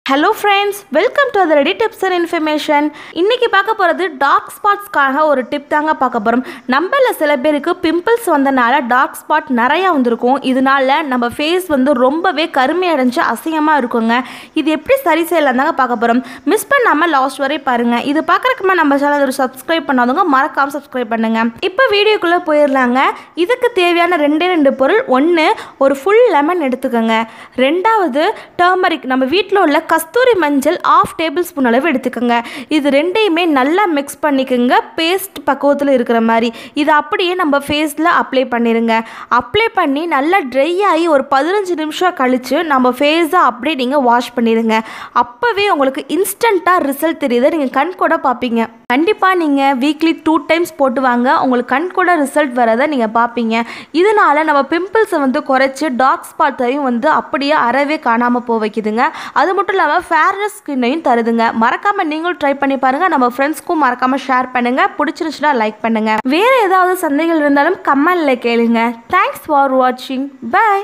Hello friends, welcome to Athiradi Tips and Information. இன்னைக்கு பார்க்க போறது டார்க் ஸ்பாட்ஸ்க்காக ஒரு டிப் தாங்க பார்க்க போறோம். நம்மள சில பேருக்கு பிம்பிள்ஸ் வந்தனால டார்க் ஸ்பாட் நிறைய வந்திருக்கும். இதனால நம்ம ஃபேஸ் வந்து ரொம்பவே கருமை அடைஞ்சு அசிங்கமா இருக்குங்க. இது எப்படி சரி செய்யலாம் தாங்க பார்க்க போறோம். மிஸ் பண்ணாம லாஸ்ட் வரை பாருங்க. இது பார்க்கறதுக்கு நம்ம சேனலை ஒரு சப்ஸ்கிரைப் பண்ணாதவங்க மறக்காம சப்ஸ்கிரைப் பண்ணுங்க. இப்போ வீடியோக்குள்ள போயிரலாங்க. இதுக்கு தேவையான ரெண்டு பொருள். ஒன்று ஒரு ஃபுல் லெமன் எடுத்துக்கோங்க. ரெண்டாவது டர்மரிக், நம்ம வீட்டில் உள்ள கஸ்தூரி மஞ்சள் 1/2 டேபிள் ஸ்பூன் அளவு எடுத்துக்கோங்க. இது ரெண்டையுமே நல்லா மிக்ஸ் பண்ணிக்கோங்க, பேஸ்ட் பக்குவத்தில் இருக்கிற மாதிரி. இதை அப்படியே நம்ம ஃபேஸில் அப்ளை பண்ணிடுங்க. அப்ளை பண்ணி நல்லா ட்ரை ஆகி ஒரு 15 நிமிஷம் கழித்து நம்ம ஃபேஸை அப்படியே நீங்கள் வாஷ் பண்ணிடுங்க. அப்போவே உங்களுக்கு இன்ஸ்டண்ட்டாக ரிசல்ட் தெரியுது. நீங்கள் கண் கூட பார்ப்பீங்க. கண்டிப்பாக நீங்கள் வீக்லி 2 டைம்ஸ் போட்டு வாங்க. உங்களுக்கு கண் கூட ரிசல்ட் வரதை நீங்கள் பார்ப்பீங்க. இதனால் நம்ம பிம்பிள்ஸை வந்து குறைச்சி டார்க் ஸ்பாட்டையும் வந்து அப்படியே அறவே காணாமல் போக வைக்குதுங்க. அது மட்டும் இல்லாமல் ஃபேர்னஸ் ஸ்கின்னையும் தருதுங்க. மறக்காமல் நீங்களும் ட்ரை பண்ணி பாருங்கள். நம்ம ஃப்ரெண்ட்ஸ்க்கும் மறக்காமல் ஷேர் பண்ணுங்கள். பிடிச்சிருச்சுன்னா லைக் பண்ணுங்கள். வேறு ஏதாவது சந்தேகங்கள் இருந்தாலும் கமெண்ட்ல கேளுங்க. தேங்க்ஸ் ஃபார் வாட்சிங். பை.